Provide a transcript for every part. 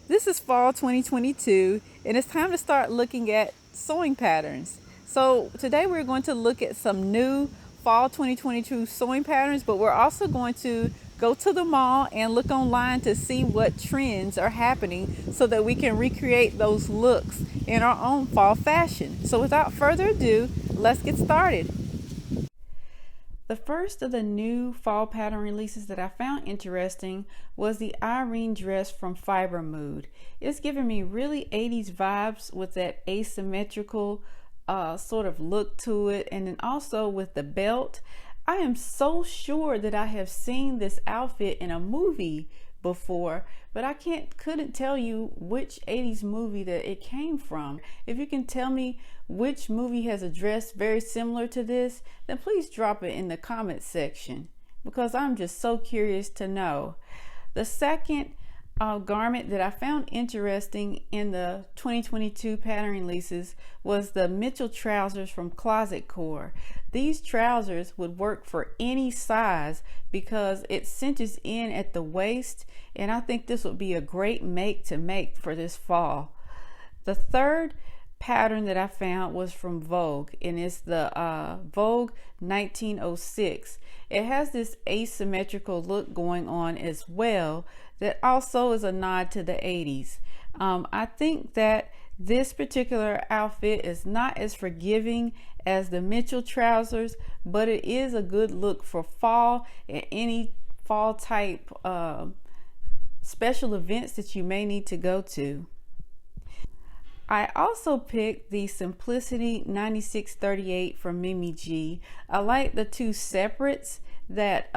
This is fall 2022 and it's time to start looking at sewing patterns. So today we're going to look at some new fall 2022 sewing patterns, but we're also going to go to the mall and look online to see what trends are happening so that we can recreate those looks in our own fall fashion. So without further ado, let's get started. The first of the new fall pattern releases that I found interesting was the Irene Dress from Fiber Mood. It's giving me really 80s vibes with that asymmetrical sort of look to it, and then also with the belt. I am so sure that I have seen this outfit in a movie before, but I couldn't tell you which 80s movie that it came from. If you can tell me which movie has a dress very similar to this, then please drop it in the comment section, because I'm just so curious to know. The second garment that I found interesting in the 2022 pattern releases was the Mitchell trousers from Closet Core. These trousers would work for any size because it cinches in at the waist, and I think this would be a great make for this fall. The third pattern that I found was from Vogue, and it's the Vogue 1906. It has this asymmetrical look going on as well that also is a nod to the 80s. I think that this particular outfit is not as forgiving as the Mitchell trousers, but it is a good look for fall and any fall type special events that you may need to go to. I also picked the Simplicity 9638 from Mimi G. I like the two separates that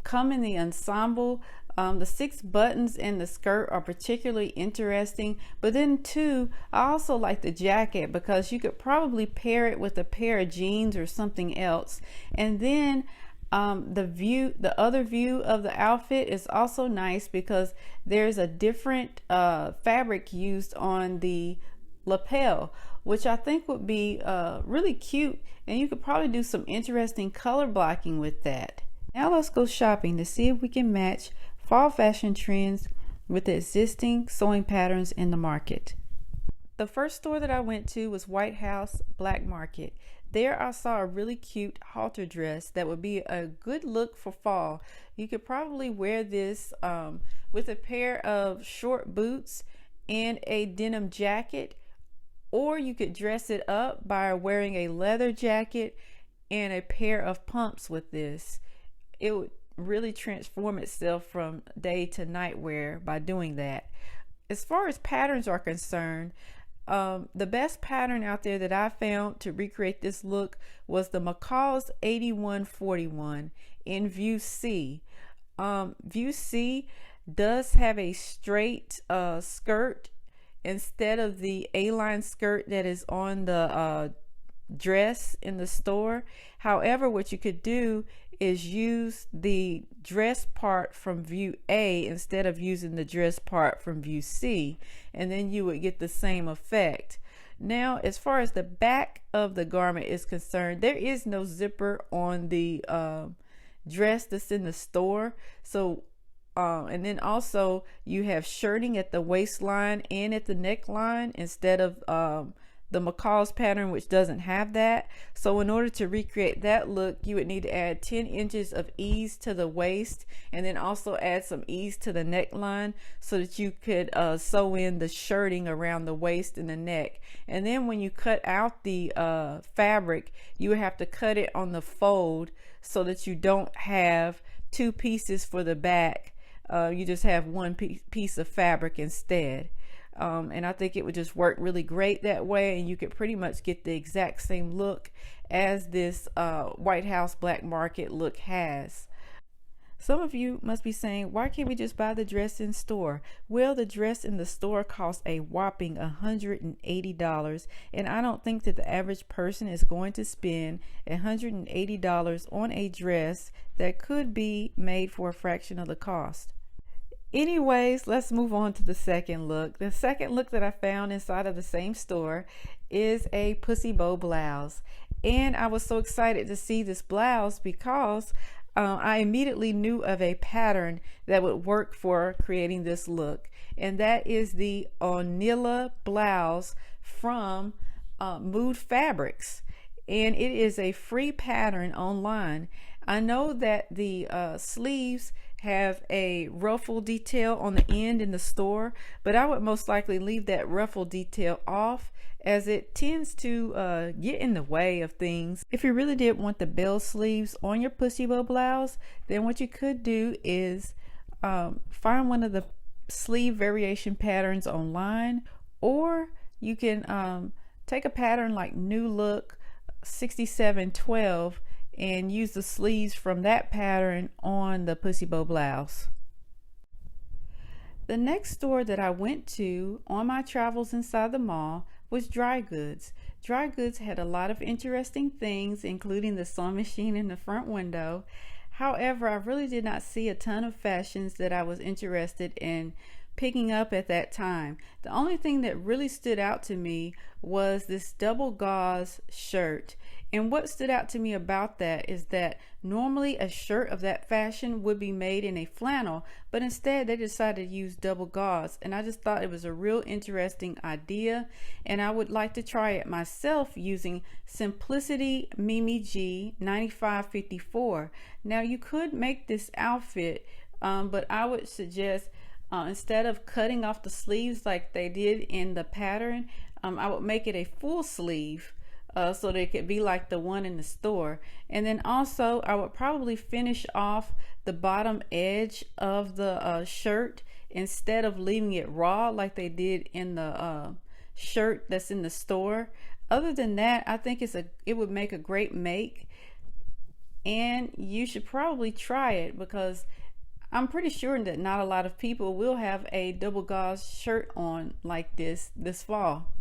come in the ensemble. The 6 buttons in the skirt are particularly interesting, but then too, I also like the jacket because you could probably pair it with a pair of jeans or something else. And then the other view of the outfit is also nice because there's a different fabric used on the lapel, which I think would be really cute, and you could probably do some interesting color blocking with that. Now let's go shopping to see if we can match fall fashion trends with the existing sewing patterns in the market. The first store that I went to was White House Black Market. There I saw a really cute halter dress that would be a good look for fall. You could probably wear this with a pair of short boots and a denim jacket, or you could dress it up by wearing a leather jacket and a pair of pumps with this. It would really transform itself from day to night wear by doing that. As far as patterns are concerned, the best pattern out there that I found to recreate this look was the McCall's 8141 in View C. View C does have a straight skirt instead of the A-line skirt that is on the dress in the store. However, what you could do is use the dress part from View A instead of using the dress part from View C, and then you would get the same effect. Now, as far as the back of the garment is concerned, there is no zipper on the dress that's in the store. So and then also you have shirting at the waistline and at the neckline instead of the McCall's pattern, which doesn't have that. So in order to recreate that look, you would need to add 10 inches of ease to the waist, and then also add some ease to the neckline so that you could sew in the shirting around the waist and the neck. And then when you cut out the fabric, you would have to cut it on the fold so that you don't have 2 pieces for the back. You just have 1 piece of fabric instead. And I think it would just work really great that way, and you could pretty much get the exact same look as this White House Black Market look has. Some of you must be saying, why can't we just buy the dress in store? Well, the dress in the store costs a whopping $180, and I don't think that the average person is going to spend $180 on a dress that could be made for a fraction of the cost. Anyways, let's move on to the second look. The second look that I found inside of the same store is a pussy bow blouse. And I was so excited to see this blouse because I immediately knew of a pattern that would work for creating this look, and that is the Onilla blouse from Mood Fabrics, and it is a free pattern online. I know that the sleeves have a ruffle detail on the end in the store, but I would most likely leave that ruffle detail off, as it tends to get in the way of things. If you really did want the bell sleeves on your pussy bow blouse, then what you could do is find one of the sleeve variation patterns online, or you can take a pattern like New Look 6712 and use the sleeves from that pattern on the pussy bow blouse. The next store that I went to on my travels inside the mall was Dry Goods. Dry Goods had a lot of interesting things, including the sewing machine in the front window. However, I really did not see a ton of fashions that I was interested in picking up at that time. The only thing that really stood out to me was this double gauze shirt. And what stood out to me about that is that normally a shirt of that fashion would be made in a flannel, but instead they decided to use double gauze, and I just thought it was a real interesting idea, and I would like to try it myself using Simplicity Mimi G 9554. Now you could make this outfit, but I would suggest instead of cutting off the sleeves like they did in the pattern, I would make it a full sleeve so that it could be like the one in the store. And then also I would probably finish off the bottom edge of the shirt instead of leaving it raw like they did in the shirt that's in the store. Other than that, I think it would make a great make, and you should probably try it, because I'm pretty sure that not a lot of people will have a double gauze shirt on like this fall.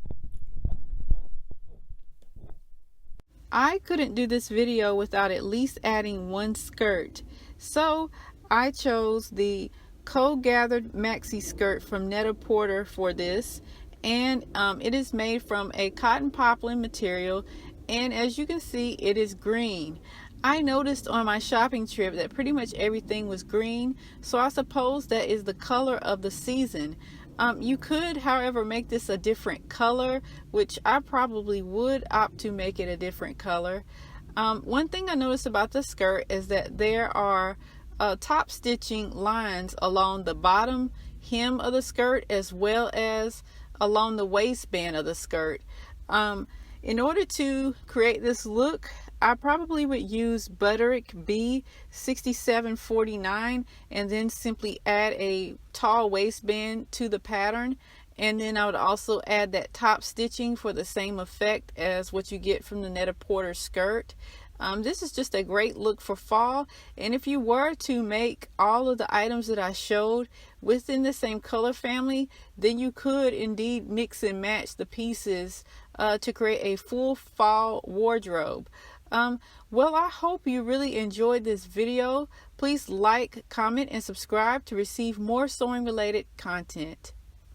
I couldn't do this video without at least adding one skirt, so I chose the co-gathered maxi skirt from Net-a-Porter for this, and it is made from a cotton poplin material, and as you can see, it is green. I noticed on my shopping trip that pretty much everything was green, so I suppose that is the color of the season. You could, however, make this a different color, which I probably would opt to make it a different color. One thing I noticed about the skirt is that there are top stitching lines along the bottom hem of the skirt as well as along the waistband of the skirt. In order to create this look, I probably would use Butterick B6749 and then simply add a tall waistband to the pattern, and then I would also add that top stitching for the same effect as what you get from the Net-a-Porter skirt. This is just a great look for fall, and if you were to make all of the items that I showed within the same color family, then you could indeed mix and match the pieces to create a full fall wardrobe. Well, I hope you really enjoyed this video. Please like, comment, and subscribe to receive more sewing related content.